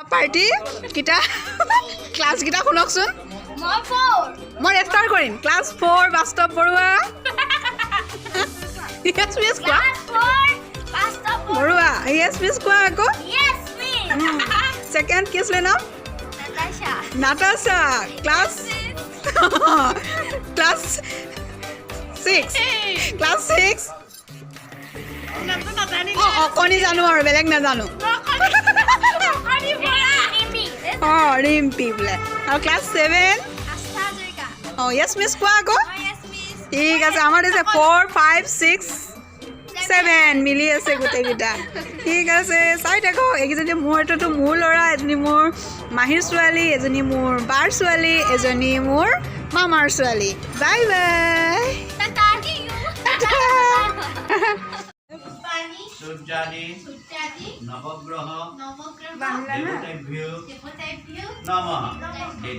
Party কিটা class কিটা শুনকচোন মই ৰেফাৰ কৰিম ক্লাছ 4 বাস্তৱ বৰুৱা yes miss কোৱা বৰুৱা yes miss কোৱা আকৌ second কি আছিলে নাম নাটাশা ক্লাছ 6 অকণি জানো আৰু বেলেগ নাজানো ৰিম্পি বোলে আৰু ক্লাছ 7 yes miss কোৱা আকৌ ঠিক আছে আমাৰ আছে 4 5 6 7 মিলি আছে গোটেইকেইটা ঠিক আছে চাই থাকো এইকেইজনী মোৰতো মোৰ ল'ৰা এজনী মোৰ মাহীৰ ছোৱালী এজনী মোৰ বাৰ ছোৱালী এজনী মোৰ মামাৰ ছোৱালী বাই বাই সূৰ্যাদি নৱগ্ৰহ দেৱতাভ্যো নমঃ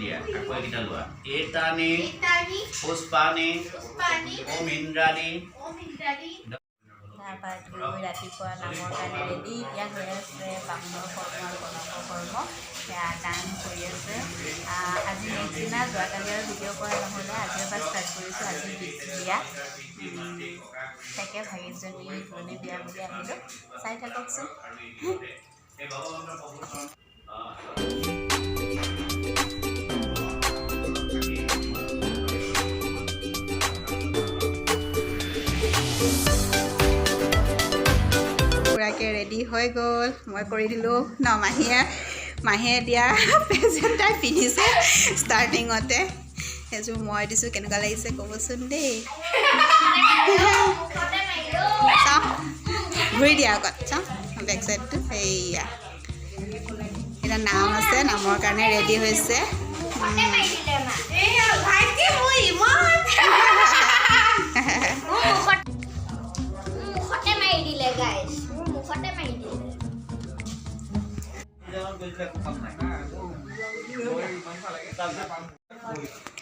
দিয়া আকৌ এইকেইটা লোৱা এতানি পুষ্পানি ওম ইন্দ্ৰাণী ৰাতিপুৱা নামৰ কাৰণে ৰেডি এতিয়া হৈ আছে বামুণৰ কৰ্ম আৰু গণকৰ কৰ্ম সেয়া দান কৰি আছে আজি নেক্সট দিনা যোৱাকালি আৰু ভিডিঅ' কৰা নহ'লে আজিৰ পৰা ষ্টাৰ্ট কৰিছোঁ আজি বিয়া তাকে ভাগিনজনী ধৰণে বিয়া বুলি আহিলোঁ চাই থাককচোন ৰেডি হৈ গ'ল মই কৰি দিলোঁ ন মাহীয়ে দিয়া প্ৰেজেণ্ট তাই পিন্ধিছে ষ্টাৰ্টিঙতে সেইযোৰ মই দিছোঁ কেনেকুৱা লাগিছে ক'বচোন দেই চাওঁ ঘূৰি দিয়া আগত চাওঁ বেক চাইডটো সেয়া এতিয়া নাম আছে নামৰ কাৰণে ৰেডি হৈছে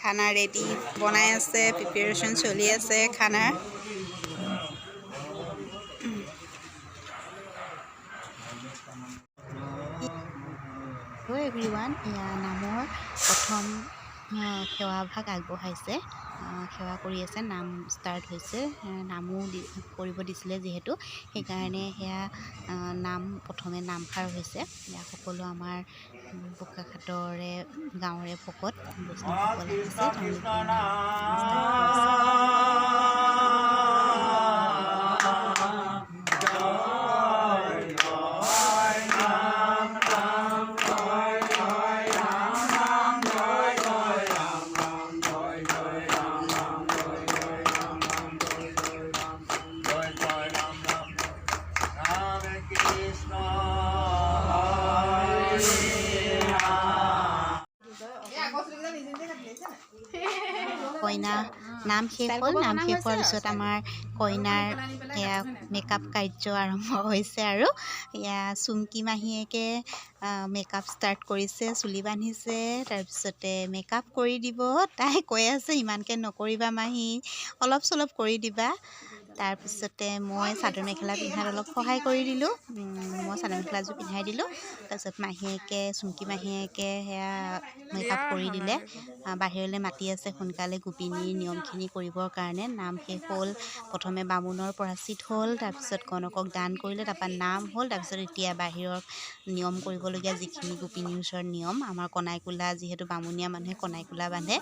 খানা ৰেডি বনাই আছে প্ৰিপেৰেশ্যন চলি আছে খানাৰ এভৰিৱান এয়া নামৰ প্ৰথম সেৱাভাগ আগবঢ়াইছে সেৱা কৰি আছে নাম ষ্টাৰ্ট হৈছে নামো কৰিব দিছিলে যিহেতু সেইকাৰণে সেয়া নাম প্ৰথমে নামষাৰ হৈছে এয়া সকলো আমাৰ বোকাখাটৰে গাঁৱৰে ভকত বৈষ্ণৱসকল আহিছে কইনা নাম শেষ হ'ল নাম শেষ হোৱাৰ পিছত আমাৰ কইনাৰ এয়া মেকআপ কাৰ্য আৰম্ভ হৈছে আৰু এয়া চুমকি মাহীয়েকে মেকআপ ষ্টাৰ্ট কৰিছে চুলি বান্ধিছে তাৰপিছতে মেকআপ কৰি দিব তাই কৈ আছে ইমানকৈ নকৰিবা মাহী অলপ চলপ কৰি দিবা তাৰপিছতে মই চাদৰ মেখেলা পিন্ধাত অলপ সহায় কৰি দিলোঁ মই চাদৰ মেখেলাযোৰ পিন্ধাই দিলোঁ তাৰপিছত মাহীয়েকে চুমকি মাহীয়েকে সেয়া মেকআপ কৰি দিলে বাহিৰলৈ মাতি আছে সোনকালে গোপিনীৰ নিয়মখিনি কৰিবৰ কাৰণে নাম শেষ হ'ল প্ৰথমে বামুণৰ প্ৰাচিত হ'ল তাৰপিছত গণকক দান কৰিলে তাৰপৰা নাম হ'ল তাৰপিছত এতিয়া বাহিৰৰ নিয়ম কৰিবলগীয়া যিখিনি গোপিনীৰ ওচৰত নিয়ম আমাৰ কণাইকোলা যিহেতু বামুণীয়া মানুহে কণাইকোলা বান্ধে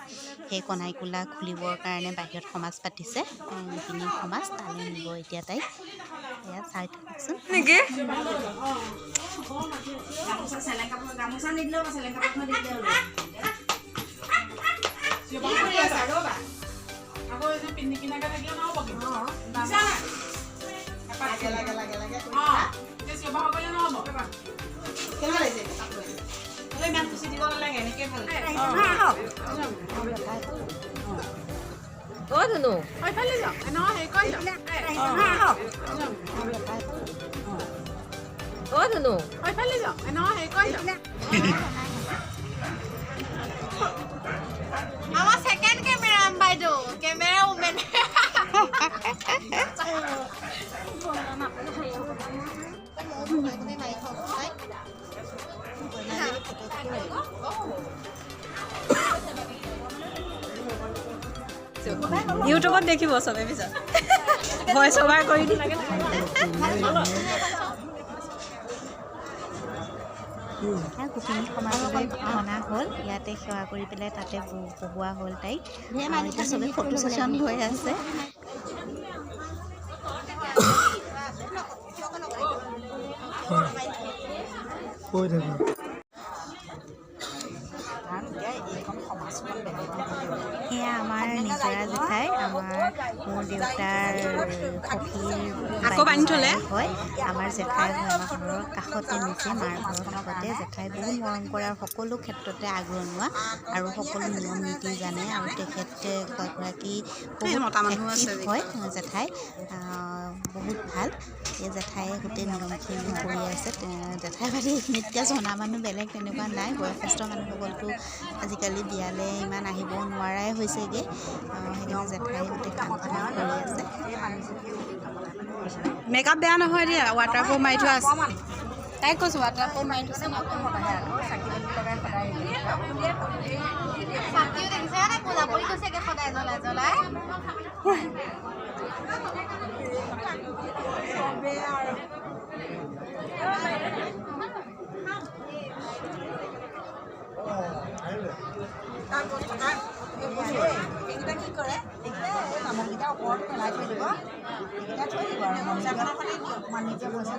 সেই কণাইকোলা খুলিবৰ কাৰণে বাহিৰত সমাজ পাতিছে গোপিনীৰ সমাজ তালৈ নিব এতিয়া তাইক এয়া চাই থাককচোন নেকি Ủa thằng nụ Ôi phải lên rồi, nó thì có rồi. Ủa thằng nụ Ôi phải lên rồi, nó thì có rồi. Mama second camera by do, camera woman. Cái mũ này của mày không thấy. ইউটিউবত দেখিব চবে পিছত voice over কৰি দি গোপিনী সমাজলৈ অনা হ'ল ইয়াতে সেৱা কৰি পেলাই তাতে বহোৱা হ'ল তাইক এতিয়া চবেই ফটো ছেশ্যন হৈ আছে এয়া আমাৰ নিজৰা জেঠাই মোৰ দেউতাৰ আকৌ বান্ধি থ'লে হয় আমাৰ জেঠাই হয় আমাৰ ঘৰৰ কাষতে নিচে মাৰ ঘৰৰ কাষতে জেঠাই বহুত মৰম কৰে আৰু সকলো ক্ষেত্ৰতে আগৰণুৱা আৰু সকলো নিয়ম নীতি জানে আৰু তেখেতে এগৰাকী হয় জেঠাই বহুত ভাল এই জেঠায়ে গোটেই নিয়মখিনি কৰি আছে জেঠাই বাদে এইখিনিত এতিয়া জনা মানুহ বেলেগ তেনেকুৱা নাই বয়সস্থ মানুহসকলতো আজিকালি বিয়ালৈ ইমান আহিব নোৱাৰাই হৈছেগৈ সেইকাৰণে জেঠাই গোটেই কামখিনি কৰি আছে মেকআপ বেয়া নহয় দিয়া ৱাটাৰপ্ৰুফ মাৰি থোৱা আছে তাইক কৈছোঁ ৱাটাৰপ্ৰুফ মাৰি থৈছে এইকেইটা কি কৰে তামোলকেইটা ওপৰত পেলাই থৈ দিব এইকেইটা থৈ দিব আৰু অকণমান নিজে পইচা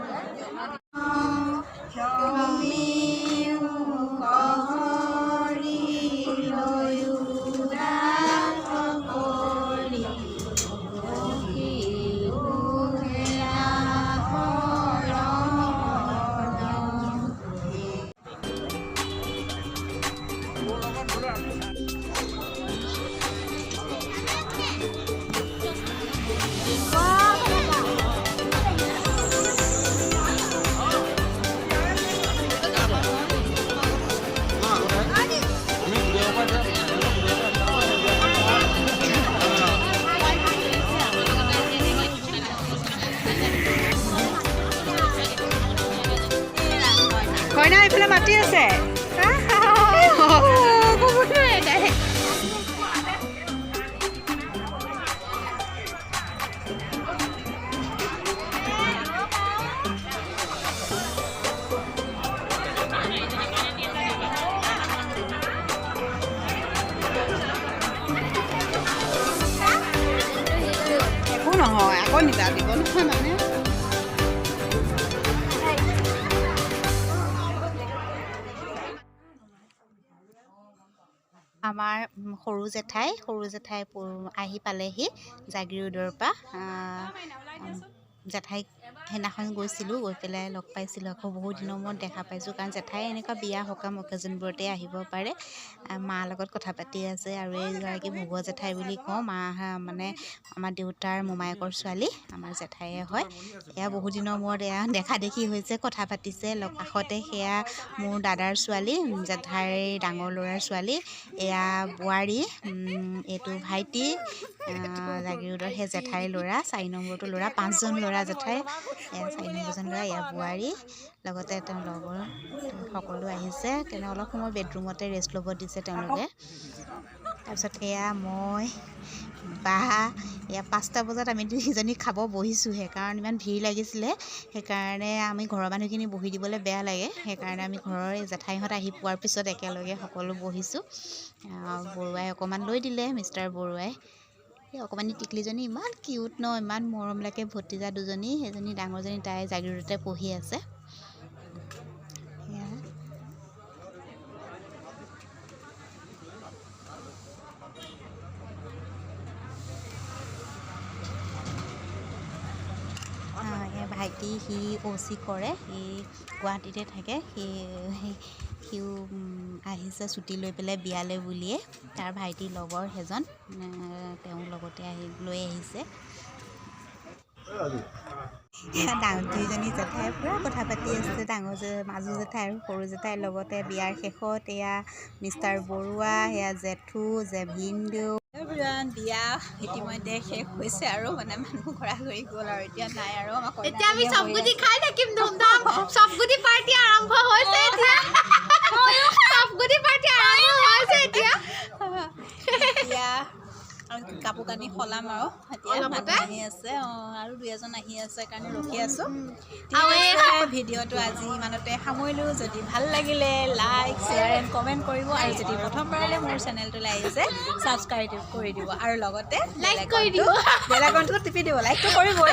কইনা এইফালে মাতি আছে একো নহয় আকৌ নিবা দিব নহয় মানে আমাৰ সৰু জেঠাই আহি পালেহি জাগিৰোডৰ পৰা জেঠাইক সেইদিনাখন গৈছিলোঁ গৈ পেলাই লগ পাইছিলোঁ আকৌ বহুত দিনৰ মূৰত দেখা পাইছোঁ কাৰণ জেঠাই এনেকুৱা বিয়া সকাম অকেজনবোৰতে আহিব পাৰে মাৰ লগত কথা পাতি আছে আৰু এইগৰাকী ভুৱ জেঠাই বুলি কওঁ মা মানে আমাৰ দেউতাৰ মোমায়েকৰ ছোৱালী আমাৰ জেঠাইয়ে হয় এয়া বহুত দিনৰ মূৰত এয়া দেখা দেখি হৈছে কথা পাতিছে কাষতে সেয়া মোৰ দাদাৰ ছোৱালী জেঠাইৰ ডাঙৰ ল'ৰাৰ ছোৱালী এয়া বোৱাৰী এইটো ভাইটি জাগিৰোডৰ সেই জেঠাইৰ ল'ৰা 4 নম্বৰটো ল'ৰা 5জন ল'ৰা জেঠাই এয়া 4 নম্বৰজন ল'ৰা এয়া বোৱাৰী লগতে তেওঁৰ লগৰ সকলো আহিছে তেনে অলপ সময় বেডৰুমতে ৰেষ্ট ল'ব দিছে তেওঁলোকে তাৰপিছত এয়া মই বা এয়া 5টা বজাত আমি দুইজনী খাব বহিছোঁহে কাৰণ ইমান ভিৰ লাগিছিলে সেইকাৰণে আমি ঘৰৰ মানুহখিনি বহি দিবলৈ বেয়া লাগে সেইকাৰণে আমি ঘৰৰ জেঠাইহঁত আহি পোৱাৰ পিছত একেলগে সকলো বহিছোঁ বৰুৱাই অকণমান লৈ দিলে মিষ্টাৰ বৰুৱাই এই অকণমানি টিকলিজনী ইমান কিউট ন ইমান মৰম লাগে ভতিজা দুজনী সেইজনী ডাঙৰজনী তাই জাগিৰোডতে পঢ়ি আছে ভাইটি সি OC কৰে সি গুৱাহাটীতে থাকে সিও আহিছে ছুটি লৈ পেলাই বিয়ালৈ বুলিয়ে তাৰ ভাইটিৰ লগৰ সেইজন তেওঁ লগতে লৈ আহিছে দুইজনী জেঠাই পূৰা কথা পাতি আছে মাজু জেঠাই আৰু সৰু জেঠাইৰ লগতে বিয়াৰ শেষত এয়া মিষ্টাৰ বৰুৱা সেয়া জেঠু ভিনদেউ বিয়া ইতিমধ্যে শেষ হৈছে আৰু মানে মানুহ ঘৰা ঘৰি গ'ল আৰু এতিয়া নাই আৰু এতিয়া আমি চবগুটি খাই থাকিম ধুমধাম চবগুটি পাৰ্টি আৰম্ভ হৈছে এতিয়া চবগুটি পাৰ্টি কাপোৰ কানি সলাম আৰু এতিয়া মানুহ আহি আছে আৰু 2-এজন আহি আছে কাৰণে ৰখি আছোঁ ভিডিঅ'টো আজি ইমানতে সামৰিলোঁ যদি ভাল লাগিলে লাইক শ্বেয়াৰ এণ্ড কমেণ্ট কৰিব আৰু যদি প্ৰথমবাৰলৈ মোৰ চেনেলটোলৈ আহিছে ছাবস্ক্ৰাইব কৰি দিব আৰু লগতে বেল আইকনটো টিপি দিব লাইকটো কৰিবই